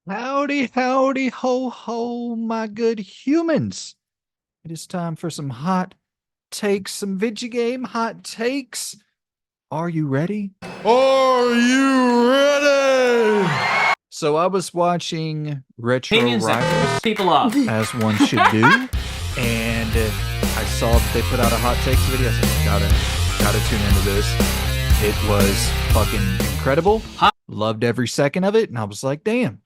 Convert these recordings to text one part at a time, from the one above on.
Howdy, howdy, ho, ho, my good humans. It is time for some hot takes, some video game hot takes. Are you ready? Are you ready? So I was watching Retro Opinions that piss Rivals, people off. as one should do, and I saw that they put out a hot takes video. I said, gotta tune into this. It was fucking incredible. Loved every second of it, and I was like, damn.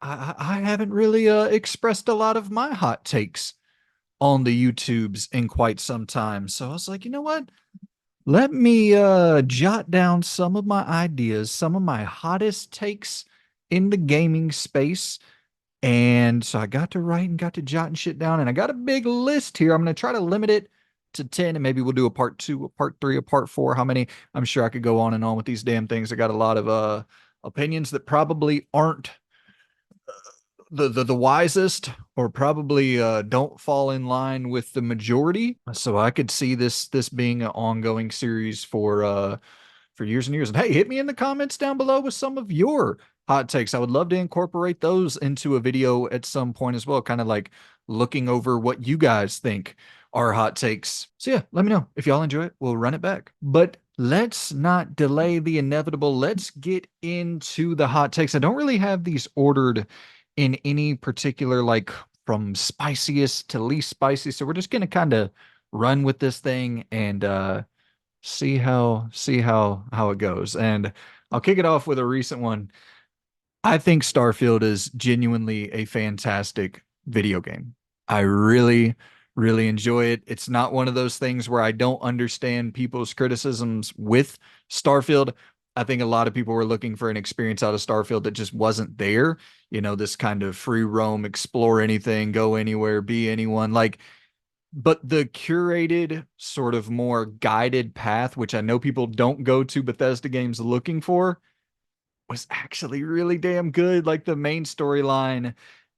I haven't really expressed a lot of my hot takes on the YouTubes in quite some time. So I was like, you know what? Let me jot down some of my ideas, some of my hottest takes in the gaming space. And so I got to write and got to jotting shit down. And I got a big list here. I'm going to try to limit it to 10, and maybe we'll do a part two, a part three, a part four. How many? I'm sure I could go on and on with these damn things. I got a lot of opinions that probably aren't the wisest, or probably don't fall in line with the majority. So I could see this being an ongoing series for years and years. And hey, hit me in the comments down below with some of your hot takes. I would love to incorporate those into a video at some point as well, kind of like looking over what you guys think are hot takes. So yeah, let me know if y'all enjoy it. We'll run it back. But let's not delay the inevitable. Let's get into the hot takes. I don't really have these ordered in any particular, like, from spiciest to least spicy. So we're just gonna kind of run with this thing and see how it goes. And I'll kick it off with a recent one. I think Starfield is genuinely a fantastic video game. I really, really enjoy it. It's not one of those things where I don't understand people's criticisms with Starfield. I think a lot of people were looking for an experience out of Starfield that just wasn't there. You know, this kind of free roam, explore anything, go anywhere, be anyone. Like, but the curated, sort of more guided path, which I know people don't go to Bethesda games looking for, was actually really damn good. Like the main storyline,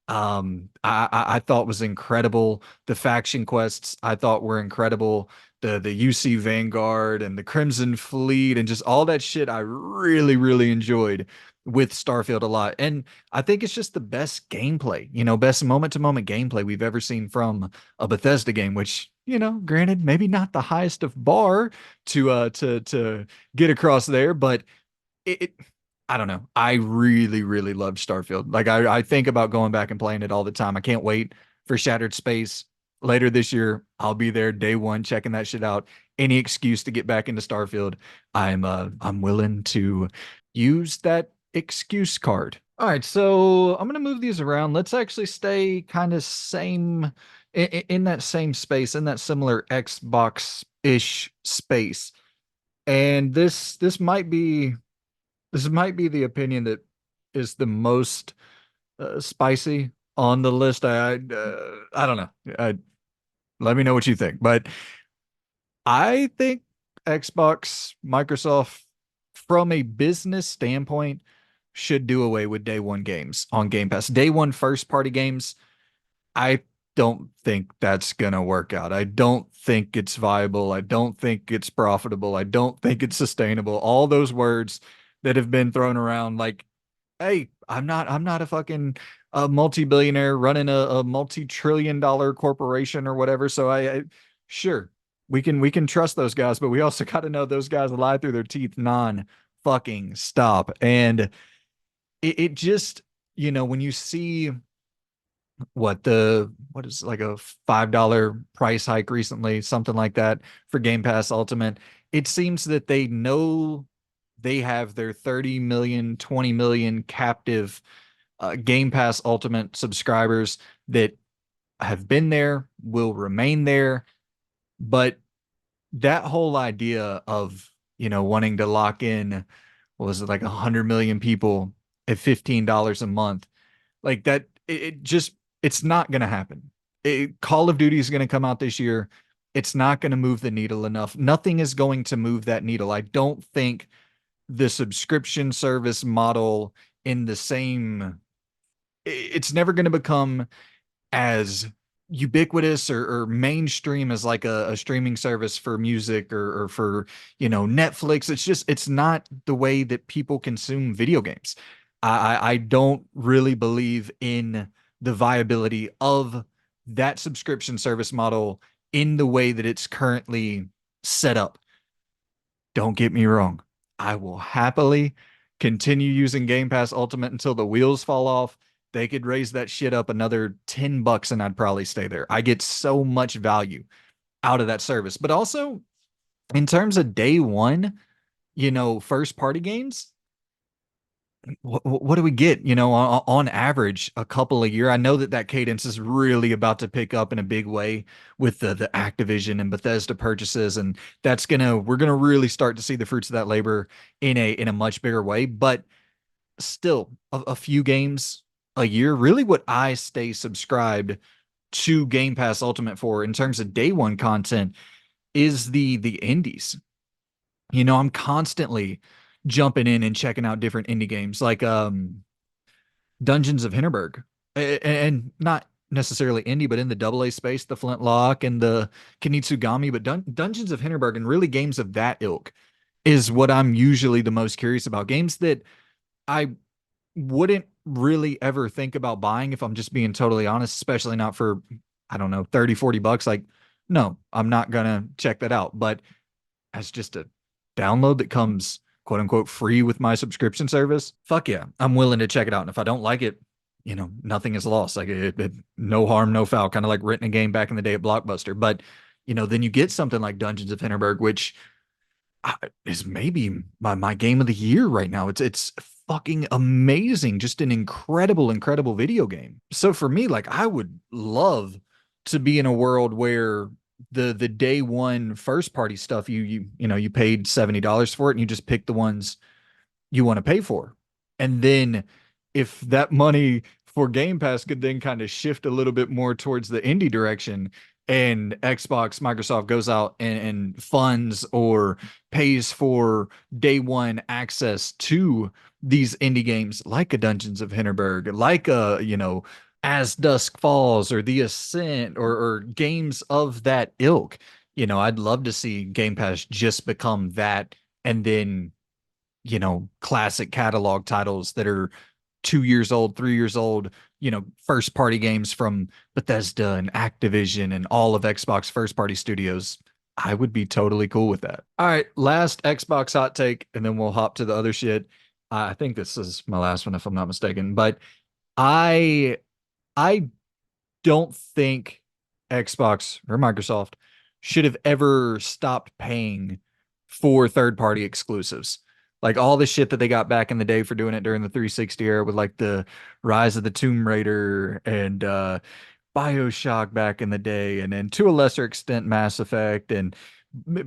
I thought was incredible. The faction quests I thought were incredible. The UC Vanguard and the Crimson Fleet and just all that shit I really, really enjoyed with Starfield a lot. And I think it's just the best gameplay, best moment to moment gameplay we've ever seen from a Bethesda game, which, granted, maybe not the highest of bar to get across there, but it I don't know. I really, really loved Starfield. Like I think about going back and playing it all the time. I can't wait for Shattered Space later this year. I'll be there day one checking that shit out. Any excuse to get back into Starfield, I'm willing to use that excuse card. All right, so I'm gonna move these around. Let's actually stay kind of same in that same space, in that similar Xbox-ish space. And this might be the opinion that is the most spicy on the list. I don't know. Let me know what you think. But I think Xbox, Microsoft, from a business standpoint, should do away with day one games on Game Pass. Day one first party games, I don't think that's going to work out. I don't think it's viable. I don't think it's profitable. I don't think it's sustainable. All those words that have been thrown around, like, hey, I'm not a fucking multi-billionaire running a multi-trillion dollar corporation or whatever. So I sure, we can trust those guys, but we also got to know those guys lie through their teeth non fucking stop. And it just, when you see what is like a $5 price hike recently, something like that, for Game Pass Ultimate, it seems that they know they have their 30 million, 20 million captive Game Pass Ultimate subscribers that have been there, will remain there. But that whole idea of, wanting to lock in, what was it, like 100 million people at $15 a month, like that, it just, it's not going to happen. Call of Duty is going to come out this year. It's not going to move the needle enough. Nothing is going to move that needle. I don't think the subscription service model in the same, it's never going to become as ubiquitous or mainstream as like a streaming service for music or for, Netflix. It's just, it's not the way that people consume video games. I don't really believe in the viability of that subscription service model in the way that it's currently set up. Don't get me wrong. I will happily continue using Game Pass Ultimate until the wheels fall off. They could raise that shit up another $10 and I'd probably stay there. I get so much value out of that service. But also, in terms of day one, first party games, what do we get, on average a couple a year? I know that cadence is really about to pick up in a big way with the Activision and Bethesda purchases, and we're gonna really start to see the fruits of that labor in a much bigger way. But still, a few games a year, really what I stay subscribed to Game Pass Ultimate for in terms of day one content is the indies. I'm constantly jumping in and checking out different indie games like Dungeons of Hinterberg, and not necessarily indie, but in the double A space, the Flintlock and the Kinitsugami, but Dungeons of Hinterberg and really games of that ilk is what I'm usually the most curious about. Games that I wouldn't really ever think about buying if I'm just being totally honest, especially not for, I don't know, 30, $40. Like, no, I'm not gonna check that out. But as just a download that comes quote unquote free with my subscription service, fuck yeah, I'm willing to check it out. And if I don't like it, nothing is lost. Like no harm, no foul, kind of like renting a game back in the day at Blockbuster. But then you get something like Dungeons of Hinterberg, which is maybe my game of the year right now. It's fucking amazing, just an incredible video game. So for me, like I would love to be in a world where the day one first party stuff you paid $70 for it and you just pick the ones you want to pay for. And then if that money for Game Pass could then kind of shift a little bit more towards the indie direction, and Microsoft goes out and funds or pays for day one access to these indie games like a Dungeons of Hinterberg, like As Dusk Falls or The Ascent or games of that ilk. I'd love to see Game Pass just become that, and then classic catalog titles that are 2 years old, 3 years old, first party games from Bethesda and Activision and all of Xbox first party studios. I would be totally cool with that. All right, last Xbox hot take, and then we'll hop to the other shit. I think this is my last one, if I'm not mistaken. But I I don't think Xbox or Microsoft should have ever stopped paying for third party exclusives. Like all the shit that they got back in the day for doing it during the 360 era with like the Rise of the Tomb Raider and BioShock back in the day, and then to a lesser extent Mass Effect, and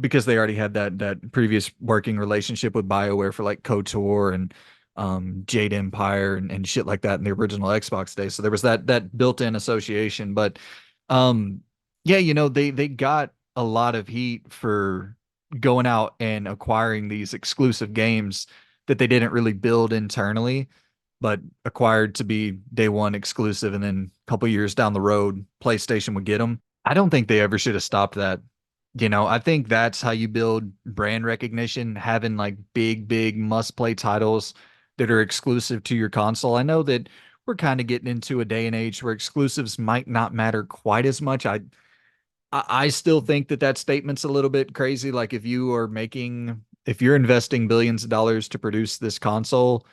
because they already had that previous working relationship with BioWare for like KOTOR and Jade Empire and shit like that in the original Xbox days. So there was that built-in association. But yeah, they got a lot of heat for going out and acquiring these exclusive games that they didn't really build internally, but acquired to be day one exclusive, and then a couple years down the road, PlayStation would get them. I don't think they ever should have stopped that. I think that's how you build brand recognition, having like big must play titles that are exclusive to your console. I know that we're kind of getting into a day and age where exclusives might not matter quite as much. I still think that statement's a little bit crazy. Like if you're investing billions of dollars to produce this console,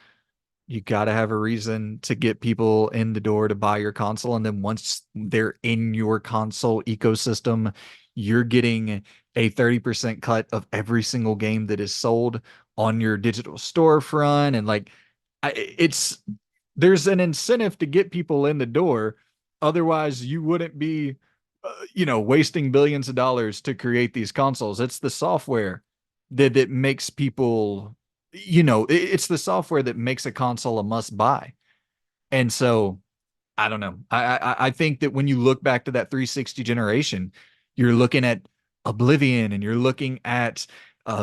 you got to have a reason to get people in the door to buy your console. And then once they're in your console ecosystem, you're getting a 30% cut of every single game that is sold on your digital storefront. And like, there's an incentive to get people in the door. Otherwise, you wouldn't be, wasting billions of dollars to create these consoles. It's the software that makes people, it's the software that makes a console a must buy. And so I don't know. I think that when you look back to that 360 generation, you're looking at Oblivion, and you're looking at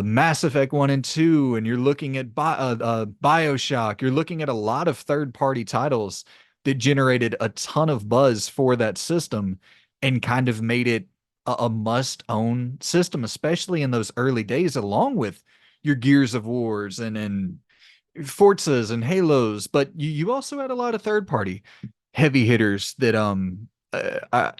Mass Effect 1 and 2, and you're looking at BioShock. You're looking at a lot of third-party titles that generated a ton of buzz for that system and kind of made it a must-own system, especially in those early days, along with your Gears of Wars and Forzas and Halos, but you also had a lot of third party heavy hitters that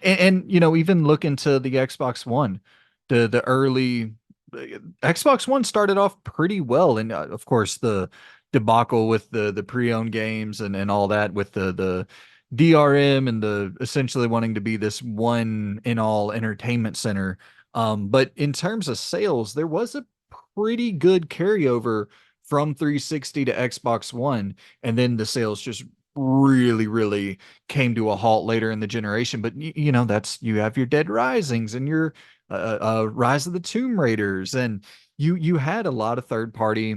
and you know, even look into the Xbox One, the early Xbox One started off pretty well, and of course the debacle with the pre-owned games and all that with the DRM and the essentially wanting to be this one in all entertainment center. But in terms of sales, there was a pretty good carryover from 360 to Xbox One, and then the sales just really came to a halt later in the generation. But you know, that's you have your Dead Risings and your Rise of the Tomb Raiders, and you had a lot of third party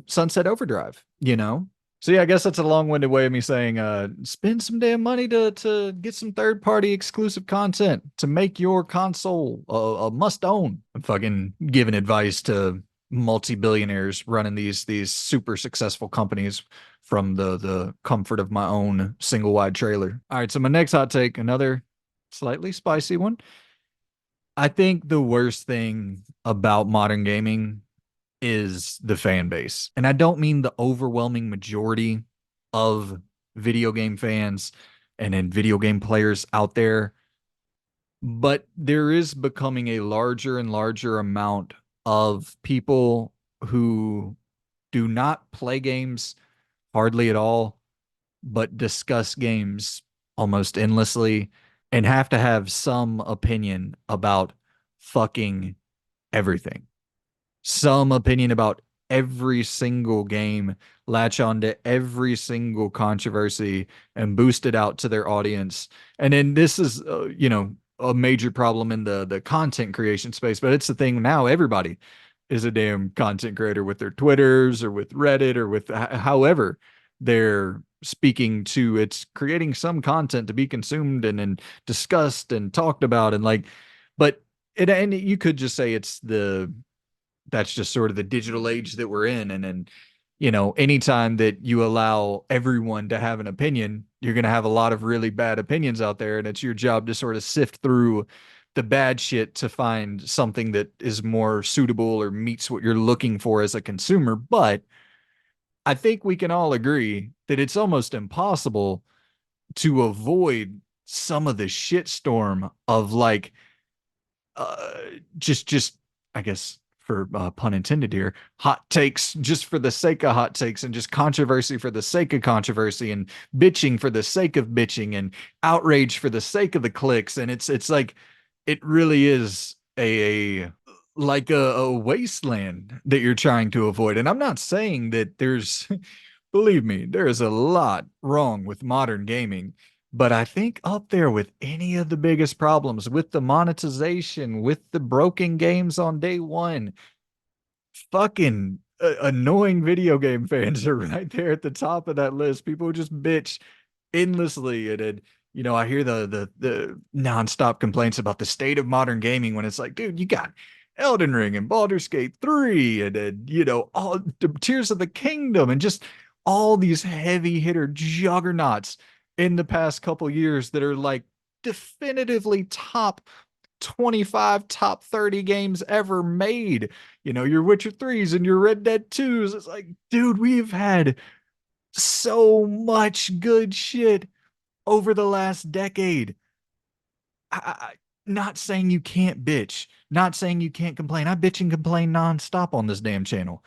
Sunset Overdrive, you know. So yeah, I guess that's a long-winded way of me saying spend some damn money to get some third-party exclusive content to make your console a must-own. I'm fucking giving advice to multi-billionaires running these super successful companies from the comfort of my own single wide trailer. All right, so my next hot take, another slightly spicy one. I think the worst thing about modern gaming is the fan base. And I don't mean the overwhelming majority of video game fans and video game players out there, but there is becoming a larger and larger amount of people who do not play games hardly at all, but discuss games almost endlessly and have to have some opinion about fucking everything, some opinion about every single game, latch on to every single controversy and boost it out to their audience. And then this is, you know, a major problem in the content creation space, but it's the thing now. Everybody is a damn content creator with their Twitters or with Reddit or with however they're speaking to. It's creating some content to be consumed and discussed and talked about and like, but it, and you could just say it's the that's just sort of the digital age that we're in. And then, you know, anytime that you allow everyone to have an opinion, you're going to have a lot of really bad opinions out there. And it's your job to sort of sift through the bad shit to find something that is more suitable or meets what you're looking for as a consumer. But I think we can all agree that it's almost impossible to avoid some of the shitstorm of like uh just I guess for pun intended here, hot takes just for the sake of hot takes and just controversy for the sake of controversy and bitching for the sake of bitching and outrage for the sake of the clicks. And it's like it really is a like a wasteland that you're trying to avoid. And I'm not saying that there's believe me, there is a lot wrong with modern gaming, but I think up there with any of the biggest problems with the monetization, with the broken games on day one, fucking annoying video game fans are right there at the top of that list. People who just bitch endlessly and you know, I hear the nonstop complaints about the state of modern gaming when it's like, dude, you got Elden Ring and Baldur's Gate 3 and you know, all the Tears of the Kingdom and just all these heavy hitter juggernauts in the past couple years that are like definitively top 25, top 30 games ever made. You know, your Witcher 3s and your Red Dead 2s. It's like, dude, we've had so much good shit over the last decade. Not saying you can't bitch, not saying you can't complain. I bitch and complain nonstop on this damn channel.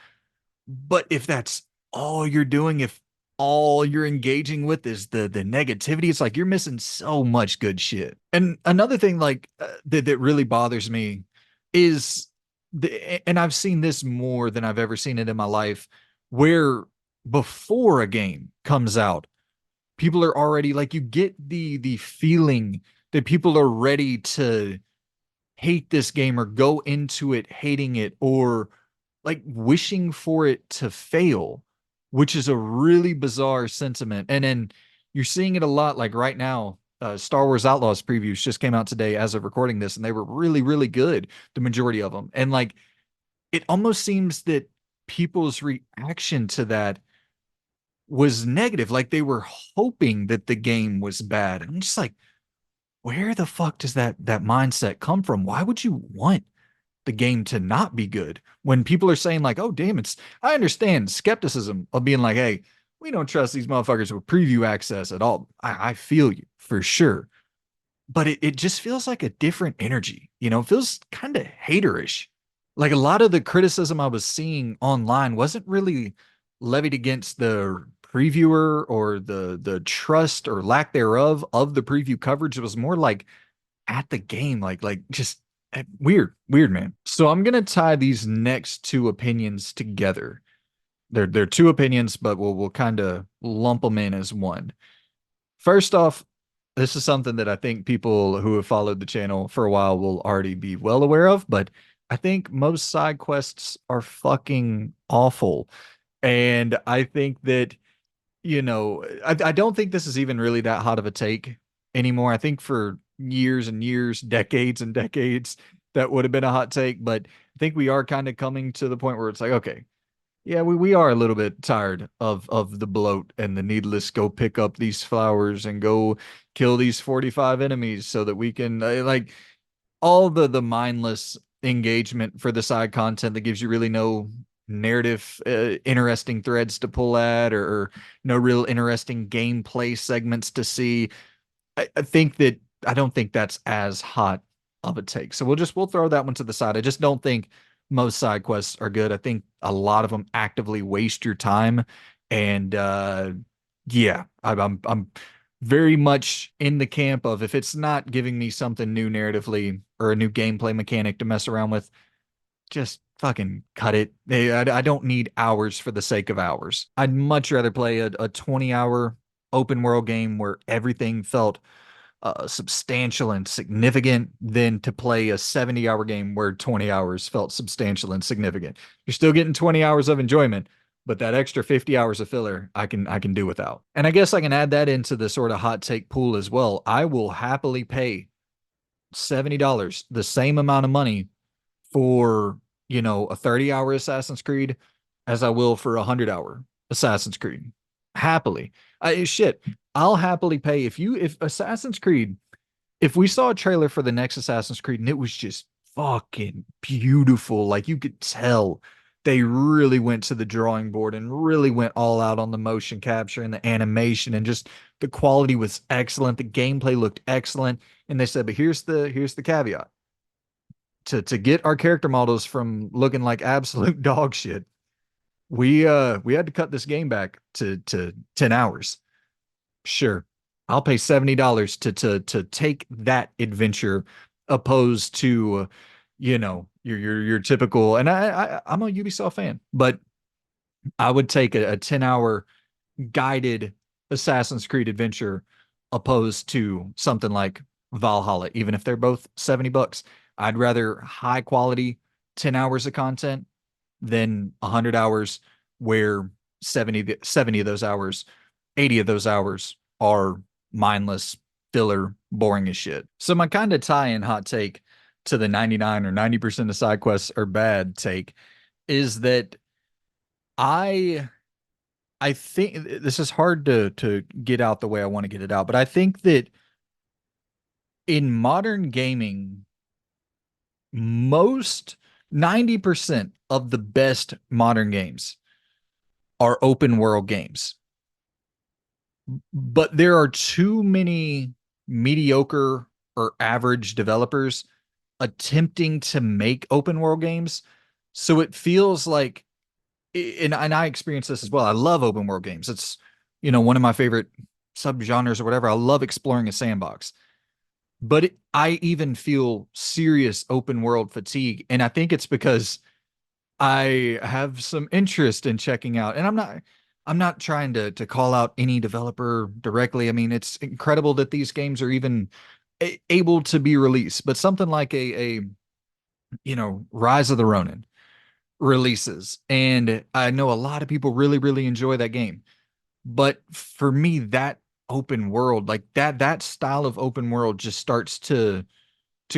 But if that's all you're doing, if all you're engaging with is the negativity, it's like you're missing so much good shit. And another thing like that really bothers me is and I've seen this more than I've ever seen it in my life, where before a game comes out, people are already like you get the feeling that people are ready to hate this game or go into it hating it or like wishing for it to fail, which is a really bizarre sentiment. And then you're seeing it a lot like right now. Star Wars Outlaws previews just came out today as of recording this, and they were really good, the majority of them. And like it almost seems that people's reaction to that was negative, like they were hoping that the game was bad. And I'm just like, where the fuck does that mindset come from? Why would you want the game to not be good. When people are saying like, "Oh, damn, it's," I understand skepticism of being like, "Hey, we don't trust these motherfuckers with preview access at all." I feel you for sure, but it just feels like a different energy. It feels kind of haterish. Like a lot of the criticism I was seeing online wasn't really levied against the previewer or the trust or lack thereof of the preview coverage. It was more like at the game, like just weird, man. So I'm gonna tie these next two opinions together. They're two opinions, but we'll kind of lump them in as one. First off, this is something that I think people who have followed the channel for a while will already be well aware of, but I think most side quests are fucking awful. And I think that, I don't think this is even really that hot of a take anymore. I think for years and years, decades and decades, that would have been a hot take, but I think we are kind of coming to the point where it's like, okay, yeah, we are a little bit tired of the bloat and the needless go pick up these flowers and go kill these 45 enemies so that we can like all the mindless engagement for the side content that gives you really no narrative interesting threads to pull at or no real interesting gameplay segments to see. I think that I don't think that's as hot of a take. So we'll throw that one to the side. I just don't think most side quests are good. I think a lot of them actively waste your time. And yeah, I'm very much in the camp of if it's not giving me something new narratively or a new gameplay mechanic to mess around with, just fucking cut it. I don't need hours for the sake of hours. I'd much rather play a 20-hour open world game where everything felt substantial and significant than to play a 70-hour game where 20 hours felt substantial and significant. You're still getting 20 hours of enjoyment, but that extra 50 hours of filler, I can do without. And I guess I can add that into the sort of hot take pool as well. I will happily pay $70, the same amount of money for, a 30-hour Assassin's Creed as I will for a 100-hour Assassin's Creed. Happily. Shit, I'll happily pay if Assassin's Creed, if we saw a trailer for the next Assassin's Creed and it was just fucking beautiful, like you could tell they really went to the drawing board and really went all out on the motion capture and the animation and just the quality was excellent, the gameplay looked excellent, and they said, but here's the caveat. To get our character models from looking like absolute dog shit, we had to cut this game back to 10 hours. Sure. I'll pay $70 to take that adventure opposed to your typical, and I'm a Ubisoft fan, but I would take a 10-hour guided Assassin's Creed adventure opposed to something like Valhalla, even if they're both $70. I'd rather high quality 10 hours of content than 100 hours where 70 of those hours, 80 of those hours are mindless, filler, boring as shit. So my kind of tie-in hot take to the 99 or 90% of side quests are bad take is that I I think this is hard to get out the way I want to get it out, but I think that in modern gaming, most 90% of the best modern games are open world games. But there are too many mediocre or average developers attempting to make open world games. So it feels like, and I experience this as well. I love open world games. It's, one of my favorite subgenres or whatever. I love exploring a sandbox. But I even feel serious open world fatigue. And I think it's because I have some interest in checking out, and I'm not trying to call out any developer directly. I mean, it's incredible that these games are even able to be released, but something like Rise of the Ronin releases, and I know a lot of people really, really enjoy that game. But for me, that open world, like that style of open world just starts to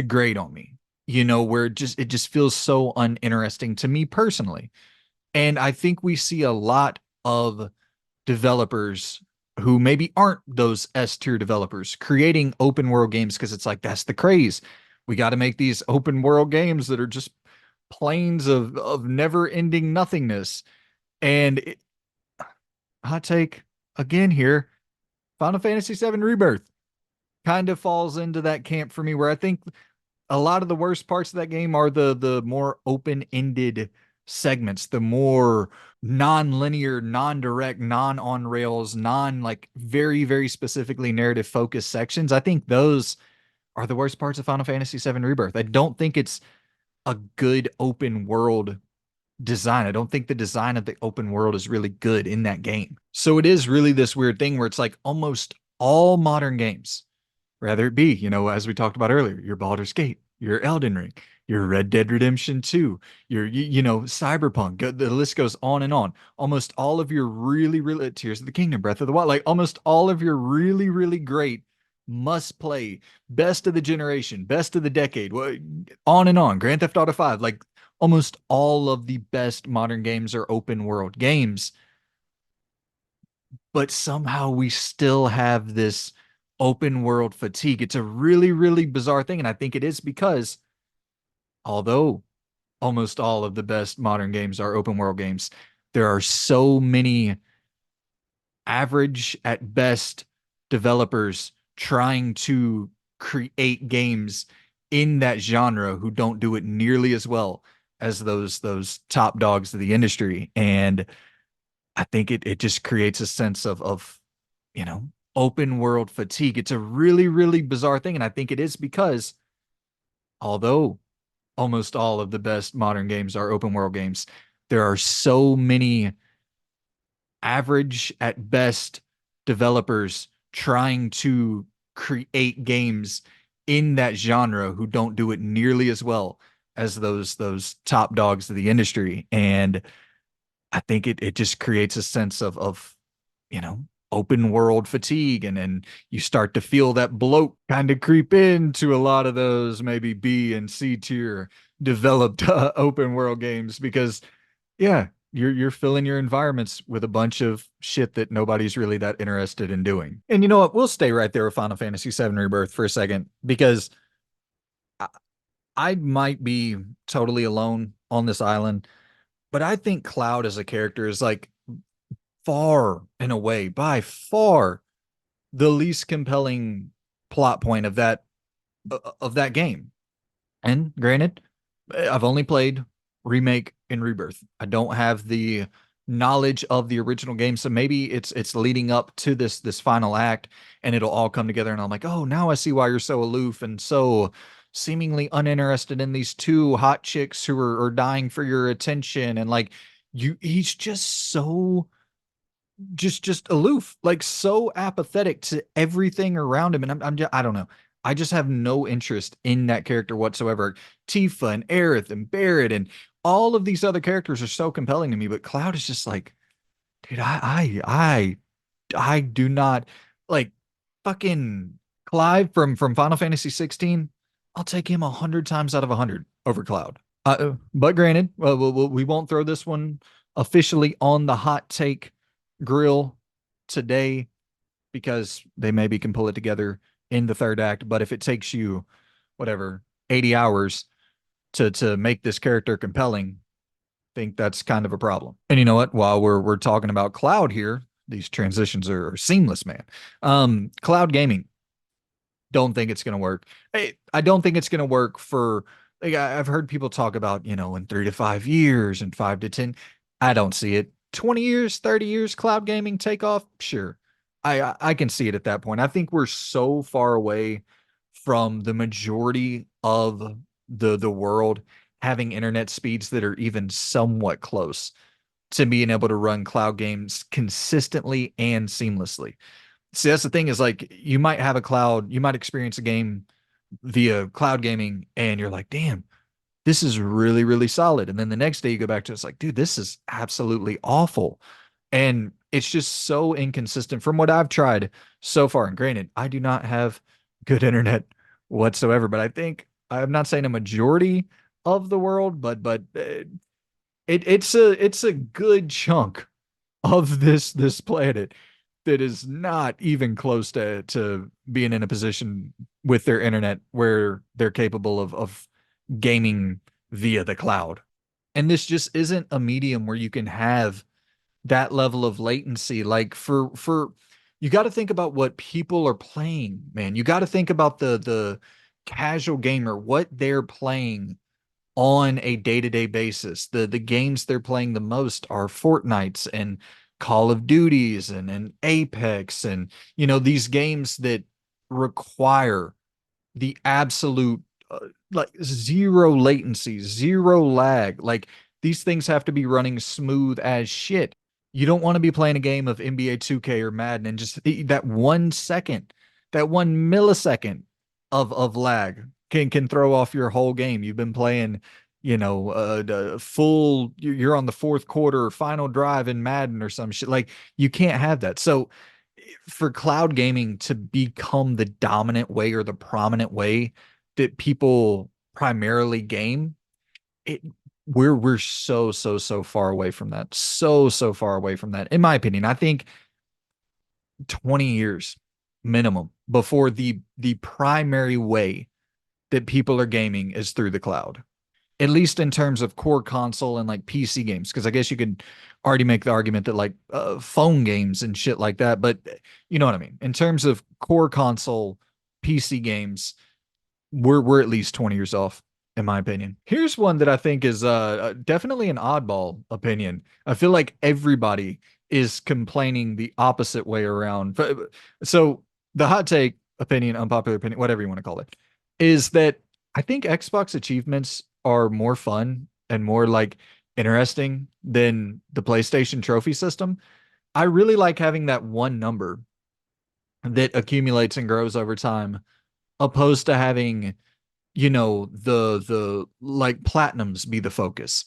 grate on me, where it just feels so uninteresting to me personally. And I think we see a lot of developers who maybe aren't those S tier developers creating open world games because it's like that's the craze. We got to make these open world games that are just plains of never-ending nothingness. And hot take again here, Final Fantasy VII Rebirth kind of falls into that camp for me where I think a lot of the worst parts of that game are the more open-ended segments, the more non-linear, non-direct, non-on rails, non like very specifically narrative focused sections. I think those are the worst parts of Final Fantasy VII Rebirth. I don't think it's a good open world design. I don't think the design of the open world is really good in that game. So it is really this weird thing where it's like almost all modern games, rather it be, as we talked about earlier, your Baldur's Gate, your Elden Ring, your Red Dead Redemption 2, your, Cyberpunk, the list goes on and on. Almost all of your really, Tears of the Kingdom, Breath of the Wild, like almost all of your really great must play, best of the generation, best of the decade, on and on. Grand Theft Auto 5, like almost all of the best modern games are open world games, but somehow we still have this open world fatigue. It's a really bizarre thing. And I think it is because although almost all of the best modern games are open world games, there are so many average at best developers trying to create games in that genre who don't do it nearly as well as those top dogs of the industry. And I think it just creates a sense of you know open world fatigue. It's a really bizarre thing, and I think it is because although almost all of the best modern games are open world games, there are so many average at best developers trying to create games in that genre who don't do it nearly as well as those top dogs of the industry. And I think it just creates a sense of you know open world fatigue, and you start to feel that bloat kind of creep into a lot of those maybe B and C tier developed open world games because yeah, you're filling your environments with a bunch of shit that nobody's really that interested in doing. And you know what? We'll stay right there with Final Fantasy VII Rebirth for a second because I, I might be totally alone on this island, but I think Cloud as a character is like far and away, by far, the least compelling plot point of that game. And granted, I've only played remake and rebirth. I don't have the knowledge of the original game, so maybe it's leading up to this final act, and it'll all come together. And I'm like, oh, now I see why you're so aloof and so seemingly uninterested in these two hot chicks who are dying for your attention, and like he's just so just aloof, like so apathetic to everything around him. And I don't know. I just have no interest in that character whatsoever. Tifa and Aerith and Barrett and all of these other characters are so compelling to me, but Cloud is just like, dude, I do not like fucking Clive from Final Fantasy 16. I'll take him 100 times out of 100 over Cloud. But granted, we won't throw this one officially on the hot take grill today because they maybe can pull it together in the third act. But if it takes you whatever 80 hours to make this character compelling, I think that's kind of a problem. And you know what? While we're talking about Cloud here, these transitions are seamless, man. Cloud gaming, don't think it's going to work. I don't think it's going to work for like I've heard people talk about, in 3 to 5 years and 5 to 10. I don't see it. 20 years, 30 years, cloud gaming take off. Sure. I can see it at that point. I think we're so far away from the majority of the world having internet speeds that are even somewhat close to being able to run cloud games consistently and seamlessly. See, that's the thing is like you might experience a game via cloud gaming and you're like, damn, this is really solid. And then the next day you go back to it's like, dude, this is absolutely awful. And it's just so inconsistent from what I've tried so far. And granted, I do not have good internet whatsoever, but I think I'm not saying a majority of the world, but it's a good chunk of this planet that is not even close to being in a position with their internet where they're capable of gaming via the cloud. And this just isn't a medium where you can have that level of latency. Like for you got to think about what people are playing, man. You got to think about the casual gamer, what they're playing on a day-to-day basis. The games they're playing the most are Fortnites and Call of Duties and Apex and these games that require the absolute like zero latency, zero lag. Like these things have to be running smooth as shit. You don't want to be playing a game of NBA 2K or Madden and just that 1 second, that 1 millisecond of lag can throw off your whole game. You've been playing, the full. You're on the fourth quarter final drive in Madden or some shit. Like you can't have that. So for cloud gaming to become the dominant way or the prominent way that people primarily game, it we're so far away from that. So far away from that. In my opinion, I think 20 years minimum before the primary way that people are gaming is through the cloud. At least in terms of core console and like PC games, because I guess you could already make the argument that like phone games and shit like that, but you know what I mean. In terms of core console PC games, we're at least 20 years off, in my opinion. Here's one that I think is definitely an oddball opinion. I feel like everybody is complaining the opposite way around. So the hot take opinion, unpopular opinion, whatever you want to call it, is that I think Xbox achievements are more fun and more like interesting than the PlayStation trophy system. I really like having that one number that accumulates and grows over time, opposed to having, the like platinums be the focus.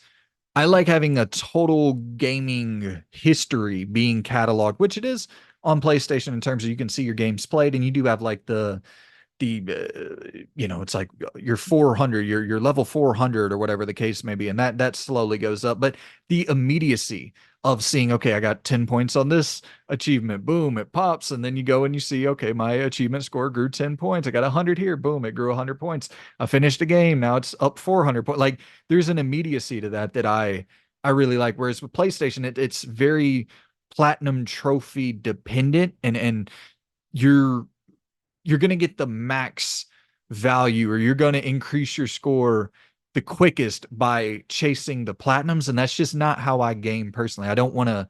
I like having a total gaming history being cataloged, which it is on PlayStation in terms of you can see your games played, and you do have like it's like you're 400, you're level 400 or whatever the case may be, and that slowly goes up. But the immediacy of seeing, okay, I got 10 points on this achievement, boom, it pops, and then you go and you see, okay, my achievement score grew 10 points. I got 100 here, boom, it grew 100 points. I finished the game, now it's up 400 points. Like there's an immediacy to that I really like. Whereas with PlayStation, it's very platinum trophy dependent, and you're you're going to get the max value, or you're going to increase your score the quickest by chasing the platinums. And that's just not how I game personally. I don't want to,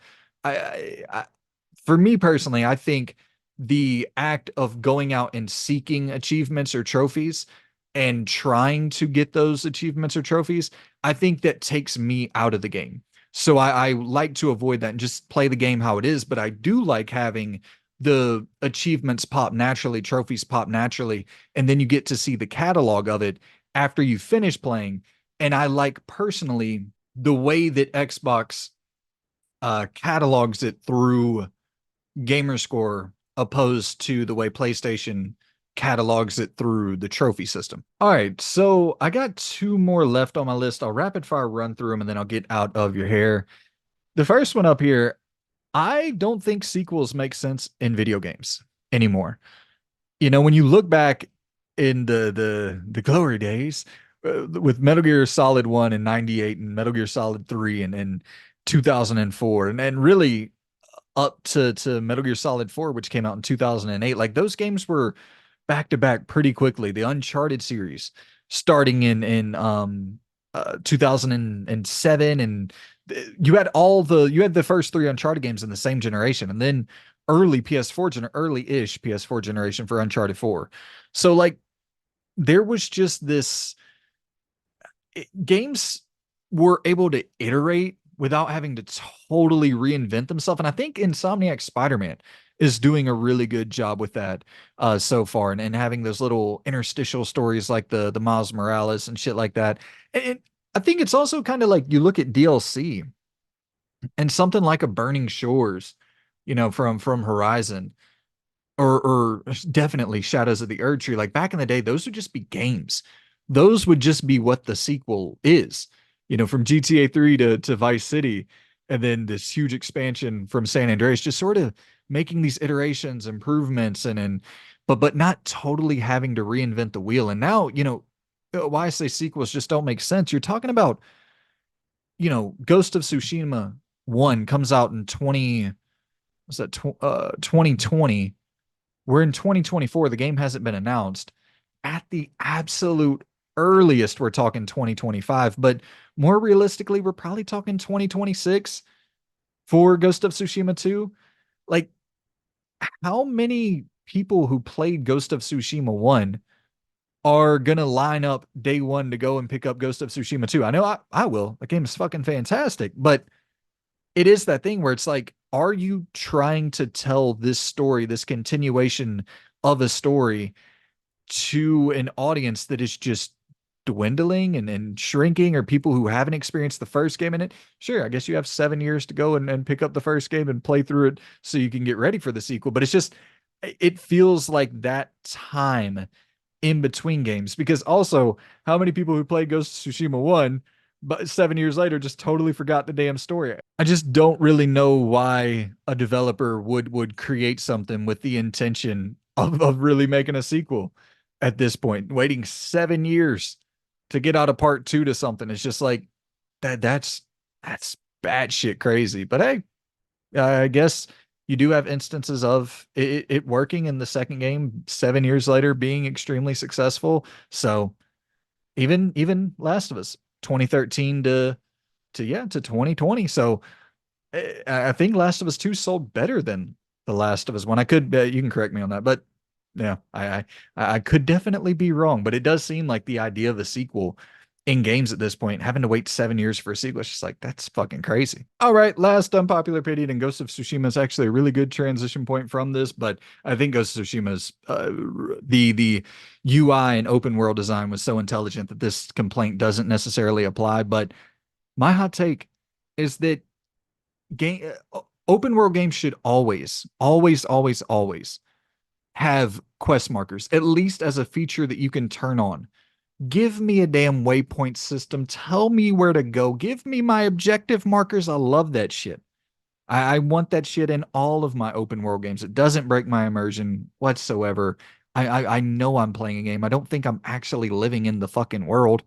for me personally, I think the act of going out and seeking achievements or trophies and trying to get those achievements or trophies, I think that takes me out of the game. So I like to avoid that and just play the game how it is. But I do like having the achievements pop naturally, trophies pop naturally, and then you get to see the catalog of it after you finish playing. And I like personally the way that Xbox catalogs it through Gamerscore opposed to the way PlayStation catalogs it through the trophy system. All right, so I got two more left on my list. I'll rapid fire run through them and then I'll get out of your hair. The first one up here, I don't think sequels make sense in video games anymore. When you look back in the glory days with Metal Gear Solid 1 in 98 and Metal Gear Solid 3 and 2004 and really up to Metal Gear Solid 4, which came out in 2008. Like those games were back to back pretty quickly. The Uncharted series starting in 2007, and you had the first three Uncharted games in the same generation, and then early-ish PS4 generation for Uncharted 4. So like there was just this games were able to iterate without having to totally reinvent themselves. And I think Insomniac Spider-Man is doing a really good job with that so far, and having those little interstitial stories like the Miles Morales and shit like that. And I think it's also kind of like you look at DLC and something like a Burning Shores, from Horizon, or definitely Shadows of the Erd Tree. Like back in the day, those would just be games. Those would just be what the sequel is. From GTA 3 to Vice City, and then this huge expansion from San Andreas, just sort of making these iterations, improvements, but not totally having to reinvent the wheel. And now, why I say sequels just don't make sense. You're talking about, Ghost of Tsushima 1 comes out in 2020. We're in 2024. The game hasn't been announced. At the absolute earliest, we're talking 2025, but more realistically, we're probably talking 2026 for Ghost of Tsushima 2. Like, how many people who played Ghost of Tsushima 1 are gonna line up day one to go and pick up Ghost of Tsushima 2? I know I will. The game is fucking fantastic, but it is that thing where it's like, are you trying to tell this story, this continuation of a story to an audience that is just dwindling and shrinking, or people who haven't experienced the first game in it? Sure, I guess you have 7 years to go and pick up the first game and play through it so you can get ready for the sequel. But it's just, it feels like that time in between games, because also, how many people who played Ghost of Tsushima 1 but 7 years later just totally forgot the damn story? I just don't really know why a developer would create something with the intention of really making a sequel at this point. Waiting 7 years to get out a part two to something, it's just like that's batshit crazy. But hey, I guess you do have instances of it working in the second game 7 years later being extremely successful. So even Last of Us 2013 to 2020. So I think Last of Us 2 sold better than The Last of Us 1. I could, you can correct me on that, but yeah, I could definitely be wrong. But it does seem like the idea of a sequel in games at this point, having to wait 7 years for a sequel, it's just like, that's fucking crazy. All right, last unpopular opinion, and Ghost of Tsushima is actually a really good transition point from this, but I think Ghost of Tsushima's the UI and open world design was so intelligent that this complaint doesn't necessarily apply. But my hot take is that game open world games should always have quest markers, at least as a feature that you can turn on. Give me a damn waypoint system. Tell me where to go. Give me my objective markers. I love that shit. I want that shit in all of my open world games. It doesn't break my immersion whatsoever. I know I'm playing a game. I don't think I'm actually living in the fucking world.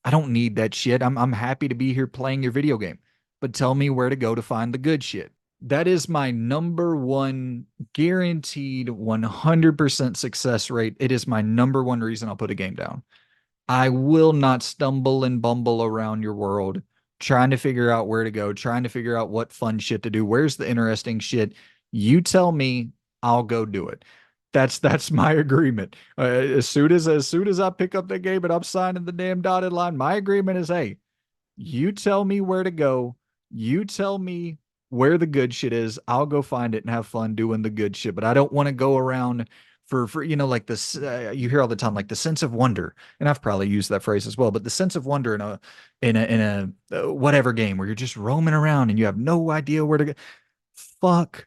I don't need that shit. I'm happy to be here playing your video game. But tell me where to go to find the good shit. That is my number one guaranteed 100% success rate. It is my number one reason I'll put a game down. I will not stumble and bumble around your world trying to figure out where to go, trying to figure out what fun shit to do. Where's the interesting shit? You tell me, I'll go do it. That's my agreement. As soon as I pick up the game and I'm signing the damn dotted line, my agreement is, hey, you tell me where to go. You tell me where the good shit is. I'll go find it and have fun doing the good shit. But I don't want to go around for like this. You hear all the time, like the sense of wonder, and I've probably used that phrase as well. But the sense of wonder in a whatever game where you're just roaming around and you have no idea where to go. Fuck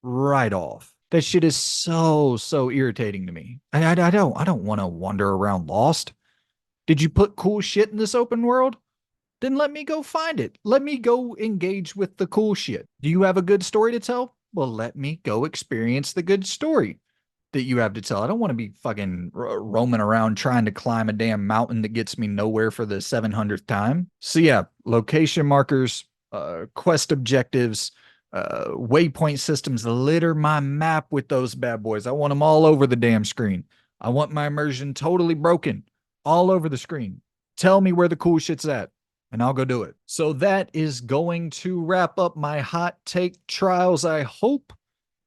right off. That shit is so irritating to me. I don't want to wander around lost. Did you put cool shit in this open world? Then let me go find it. Let me go engage with the cool shit. Do you have a good story to tell? Well, let me go experience the good story that you have to tell. I don't want to be fucking roaming around trying to climb a damn mountain that gets me nowhere for the 700th time. So yeah, location markers, quest objectives, waypoint systems, litter my map with those bad boys. I want them all over the damn screen. I want my immersion totally broken all over the screen. Tell me where the cool shit's at, and I'll go do it. So that is going to wrap up my hot take trials. I hope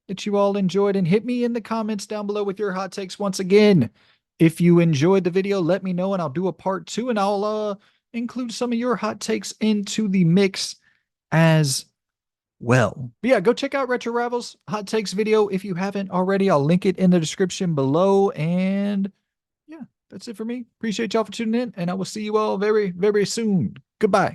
that you all enjoyed, and hit me in the comments down below with your hot takes once again. If you enjoyed the video, let me know and I'll do a part two, and I'll include some of your hot takes into the mix as well. But yeah, go check out Retro Rivals hot takes video if you haven't already. I'll link it in the description below. And yeah, that's it for me. Appreciate y'all for tuning in, and I will see you all very, very soon. Goodbye.